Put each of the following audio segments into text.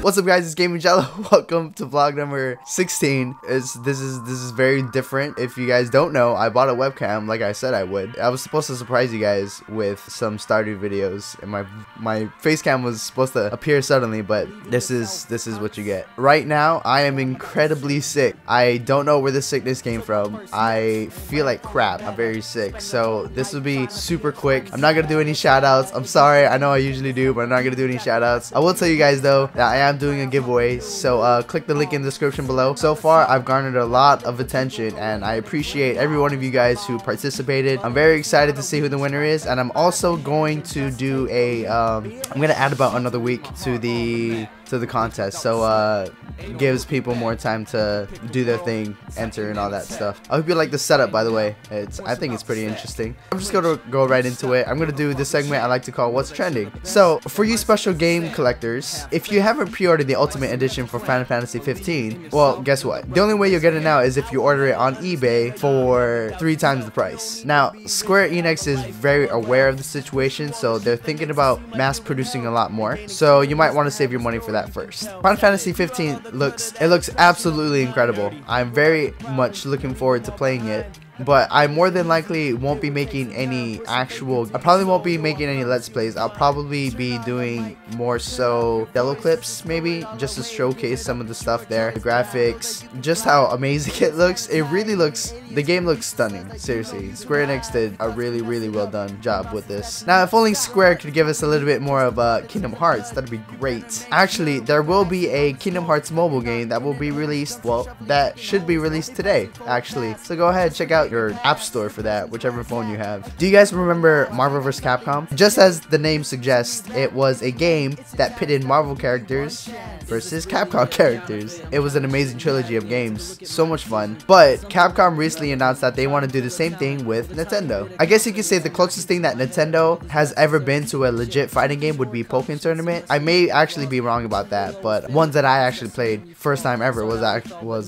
What's up, guys? It's GamingJello. Welcome to vlog number 16. This is very different. If you guys don't know, I bought a webcam like I said I would. I was supposed to surprise you guys with some Stardew videos, and my face cam was supposed to appear suddenly, but this is what you get. Right now, I am incredibly sick. I don't know where this sickness came from. I feel like crap. I'm very sick, so this will be super quick. I'm not gonna do any shout outs. I'm sorry. I know I usually do, but I'm not gonna do any shout outs. I will tell you guys though that I am doing a giveaway, so click the link in the description below. So far, I've garnered a lot of attention, and I appreciate every one of you guys who participated. I'm very excited to see who the winner is, and I'm also going to do a I'm gonna add about another week to the contest, so gives people more time to do their thing, enter and all that stuff. I hope you like the setup, by the way. I think it's pretty interesting. I'm just gonna go right into it. I'm gonna do this segment I like to call What's Trending. So for you special game collectors, if you haven't pre-ordered the Ultimate Edition for Final Fantasy 15, well, guess what? The only way you'll get it now is if you order it on eBay for 3 times the price. Now, Square Enix is very aware of the situation, so they're thinking about mass producing a lot more. So you might want to save your money for that first. Final Fantasy 15 looks absolutely incredible. I'm very much looking forward to playing it, but I more than likely won't be making any I probably won't be making any Let's Plays. I'll probably be doing more so demo clips, maybe, just to showcase some of the stuff there. The graphics, just how amazing it looks. It really looks, the game looks stunning. Seriously, Square Enix did a really well done job with this. Now, if only Square could give us a little bit more of Kingdom Hearts, that'd be great. Actually, there will be a Kingdom Hearts mobile game that will be released, well, that should be released today, actually. So go ahead, check out your app store for that, whichever phone you have. Do you guys remember Marvel vs. Capcom? Just as the name suggests, it was a game that pitted Marvel characters versus Capcom characters. It was an amazing trilogy of games, so much fun. But Capcom recently announced that they want to do the same thing with Nintendo. I guess you could say the closest thing that Nintendo has ever been to a legit fighting game would be Pokken Tournament. I may actually be wrong about that, but ones that I actually played first time ever was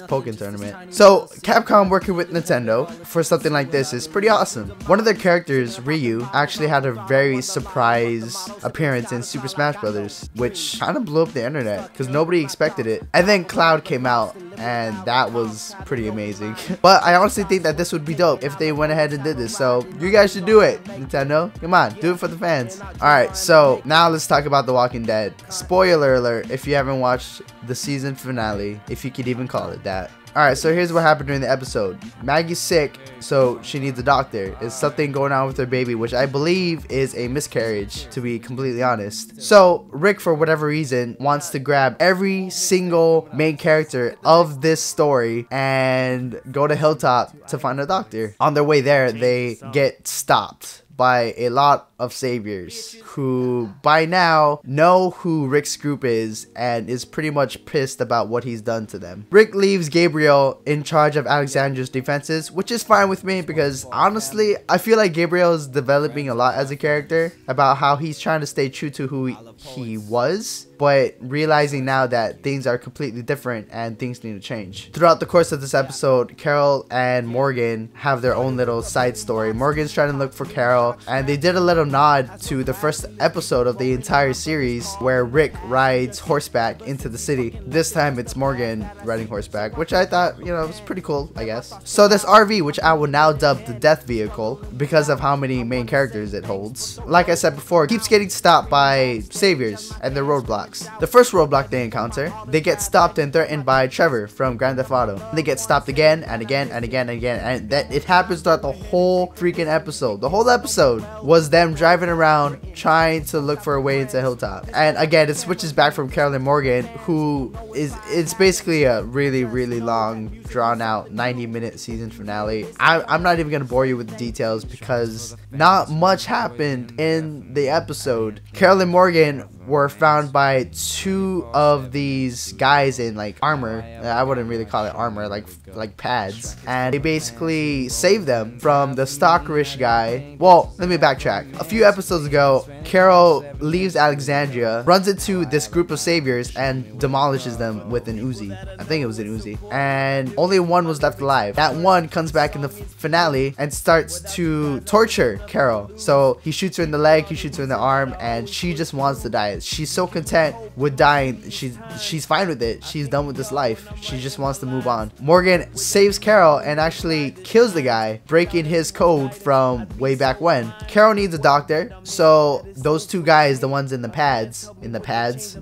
Pokken Tournament. So Capcom working with Nintendo for something like this is pretty awesome. One of their characters, Ryu, actually had a very surprise appearance in Super Smash Bros., which kind of blew up the internet because nobody expected it. And then Cloud came out, and that was pretty amazing. But I honestly think that this would be dope if they went ahead and did this, so you guys should do it, Nintendo. Come on, do it for the fans. Alright, so now let's talk about The Walking Dead. Spoiler alert if you haven't watched the season finale, if you could even call it that. Alright, so here's what happened during the episode. Maggie's sick, so she needs a doctor. There's something going on with her baby, which I believe is a miscarriage, to be completely honest. So Rick, for whatever reason, wants to grab every single main character of this story and go to Hilltop to find a doctor. On their way there, they get stopped by a lot of saviors who by now know who Rick's group is and is pretty much pissed about what he's done to them. Rick leaves Gabriel in charge of Alexandra's defenses, which is fine with me because honestly, I feel like Gabriel is developing a lot as a character about how he's trying to stay true to who he was, but realizing now that things are completely different and things need to change. Throughout the course of this episode, Carol and Morgan have their own little side story. Morgan's trying to look for Carol, and they did a little nod to the first episode of the entire series where Rick rides horseback into the city. This time it's Morgan riding horseback, which I thought, you know, was pretty cool, I guess. So this RV, which I will now dub the Death Vehicle because of how many main characters it holds, like I said before, keeps getting stopped by saviors and their roadblocks. The first roadblock they encounter, they get stopped and threatened by Trevor from Grand Theft Auto. They get stopped again and again and again and again, and that it happens throughout the whole freaking episode. The whole episode was them driving around trying to look for a way into Hilltop. And again, it switches back from Carol and Morgan, who it's basically a really long, drawn out 90-minute season finale. I'm not even gonna bore you with the details because not much happened in the episode. Carol and Morgan were found by 2 of these guys in like armor. I wouldn't really call it armor, like pads, and they basically saved them from the stalkerish guy. Well, let me backtrack. A few episodes ago, Carol leaves Alexandria, runs into this group of saviors, and demolishes them with an Uzi. I think it was an Uzi, and only one was left alive. That one comes back in the finale and starts to torture Carol. So he shoots her in the leg, he shoots her in the arm, and she just wants to die dies. She's so content with dying. She's fine with it. She's done with this life. She just wants to move on. Morgan saves Carol and actually kills the guy, breaking his code from way back when. Carol needs a doctor, so those two guys, the ones in the pads,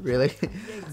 really?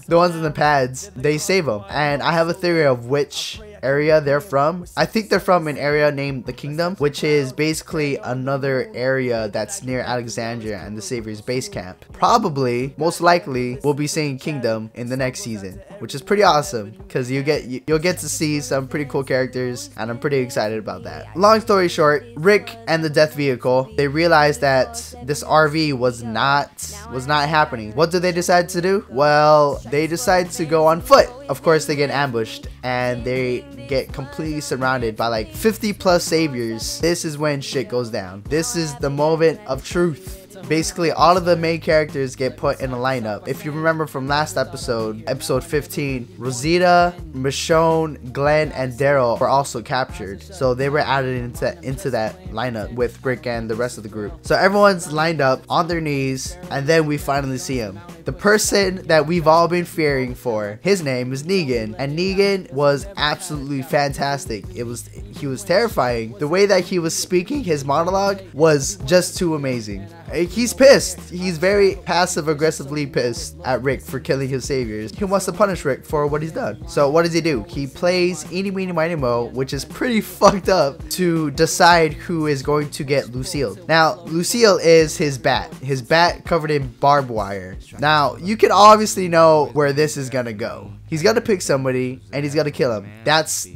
The ones in the pads, they save him. And I have a theory of which area they're from. I think they're from an area named the Kingdom, which is basically another area that's near Alexandria and the Savior's base camp. Probably, most likely, we'll be seeing Kingdom in the next season, which is pretty awesome because you'll get to see some pretty cool characters, and I'm pretty excited about that. Long story short, Rick and the Death Vehicle, they realized that this RV was not happening. What do they decide to do? Well, they decide to go on foot. Of course, they get ambushed and they get completely surrounded by like 50 plus saviors. This is when shit goes down. This is the moment of truth. Basically, all of the main characters get put in a lineup. If you remember from last episode, episode 15, Rosita, Michonne, Glenn, and Daryl were also captured. So they were added into that lineup with Rick and the rest of the group. So everyone's lined up on their knees, and then we finally see him. The person that we've all been fearing for, his name is Negan, and Negan was absolutely fantastic. He was terrifying. The way that he was speaking his monologue was just too amazing. He's pissed. He's very passive aggressively pissed at Rick for killing his saviors. He wants to punish Rick for what he's done. So what does he do? He plays Eeny Meeny Miny Mo, which is pretty fucked up, to decide who is going to get Lucille. Now, Lucille is his bat covered in barbed wire. Now, you can obviously know where this is gonna go. He's gonna pick somebody and he's gonna kill him. That's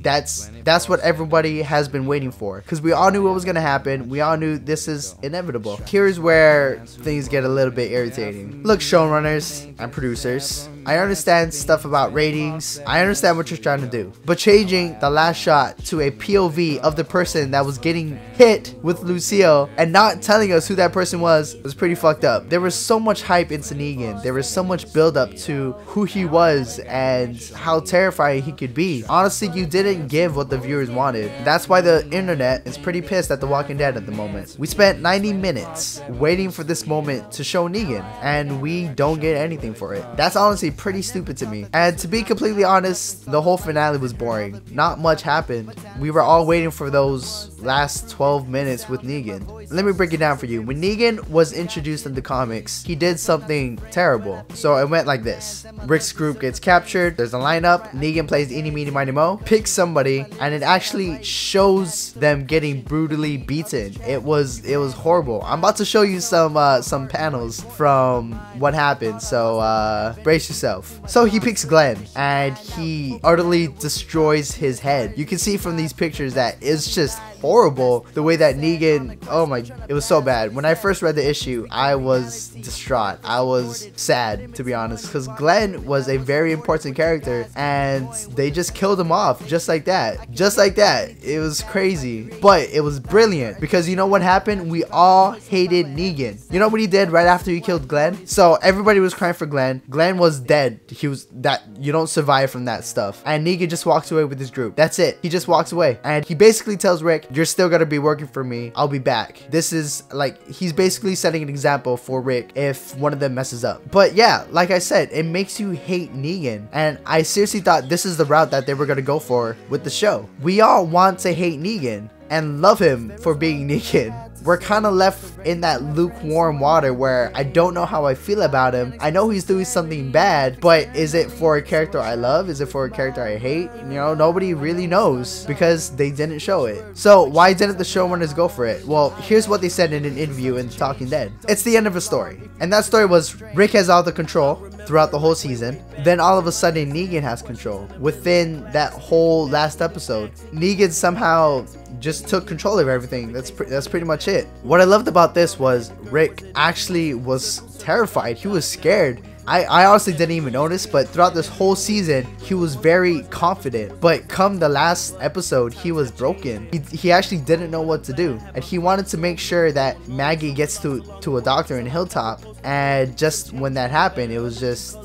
what everybody has been waiting for, because we all knew what was gonna happen. We all knew this is inevitable. Here's where things get a little bit irritating. Look, showrunners and producers, I understand stuff about ratings. I understand what you're trying to do, but changing the last shot to a POV of the person that was getting hit with Lucille and not telling us who that person was pretty fucked up. There was so much hype into Negan. There was so much build up to who he was and how terrifying he could be. Honestly, you didn't give what the viewers wanted. That's why the internet is pretty pissed at The Walking Dead at the moment. We spent 90 minutes waiting for this moment to show Negan, and we don't get anything for it. That's honestly pretty stupid to me. And to be completely honest, the whole finale was boring. Not much happened. We were all waiting for those last 12 minutes with Negan. Let me break it down for you. When Negan was introduced in the comics, he did something terrible. So it went like this. Rick's group gets captured. There's a lineup. Negan plays Eeny Meeny Miny Mo, picks somebody, and it actually shows them getting brutally beaten. It was horrible. I'm about to show you some panels from what happened, so brace yourself. So he picks Glenn and he utterly destroys his head. You can see from these pictures that it's just horrible the way that Negan, oh my, it was so bad. When I first read the issue, I was distraught. I was sad, to be honest, because Glenn was a very important character and they just killed him off just like that. Just like that. It was crazy, but it was brilliant because you know what happened? We all hated Negan. You know what he did right after he killed Glenn? So everybody was crying for Glenn. Glenn was dead. He was that, you don't survive from that stuff. And Negan just walks away with his group. That's it. He just walks away and he basically tells Rick, you're still gonna be working for me. I'll be back. This is like, he's basically setting an example for Rick if one of them messes up. But yeah, like I said, it makes you hate Negan. And I seriously thought this is the route that they were gonna go for with the show. We all want to hate Negan and love him for being Negan. We're kind of left in that lukewarm water where I don't know how I feel about him. I know he's doing something bad, but is it for a character I love? Is it for a character I hate? You know, nobody really knows because they didn't show it. So why didn't the showrunners go for it? Well, here's what they said in an interview in Talking Dead. It's the end of a story. And that story was Rick has all the control throughout the whole season. Then all of a sudden Negan has control. Within that whole last episode, Negan somehow just took control of everything. That's pretty much it. What I loved about this was Rick actually was terrified. He was scared. I honestly didn't even notice, but throughout this whole season, he was very confident. But come the last episode, he was broken. He actually didn't know what to do. And he wanted to make sure that Maggie gets to a doctor in Hilltop. And just when that happened, it was just,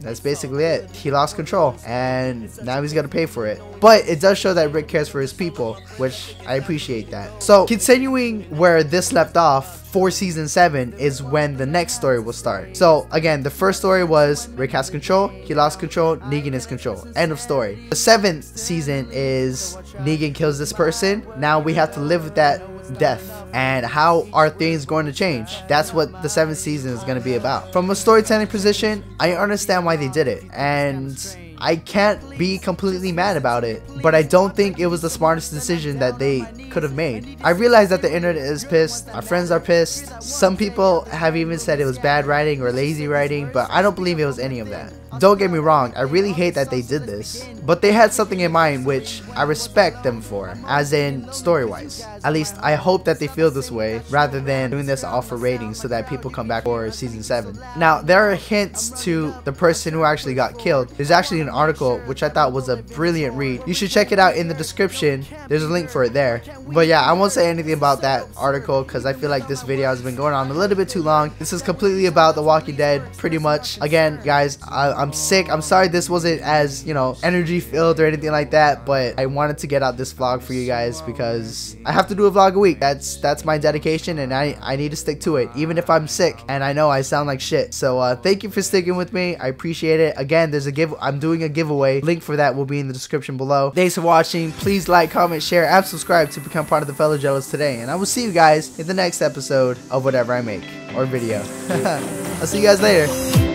That's basically it. He lost control, and now he's gonna pay for it. But it does show that Rick cares for his people, which I appreciate that. So continuing where this left off, for season 7 is when the next story will start. So again, the first story was Rick has control, he lost control, Negan is control. End of story. The 7th season is Negan kills this person. Now we have to live with that death, and how are things going to change? That's what the 7th season is going to be about. From a storytelling position, I understand why they did it, and I can't be completely mad about it, but I don't think it was the smartest decision that they could have made. I realize that the internet is pissed, our friends are pissed, some people have even said it was bad writing or lazy writing, but I don't believe it was any of that. Don't get me wrong, I really hate that they did this, but they had something in mind which I respect them for, as in story-wise. At least I hope that they feel this way, rather than doing this all for ratings so that people come back for season 7. Now, there are hints to the person who actually got killed. There's actually an article which I thought was a brilliant read. You should check it out in the description. There's a link for it there. But yeah, I won't say anything about that article because I feel like this video has been going on a little bit too long. This is completely about The Walking Dead, pretty much. Again, guys, I'm sick. I'm sorry this wasn't as, you know, energy filled or anything like that, but I wanted to get out this vlog for you guys because I have to do a vlog a week. That's my dedication, and I need to stick to it even if I'm sick and I know I sound like shit. So thank you for sticking with me. I appreciate it. Again, there's I'm doing a giveaway. Link for that will be in the description below. Thanks for watching. Please like, comment, share, and subscribe to become part of the fellow Jellos today, and I will see you guys in the next episode of whatever I make or video. I'll see you guys later.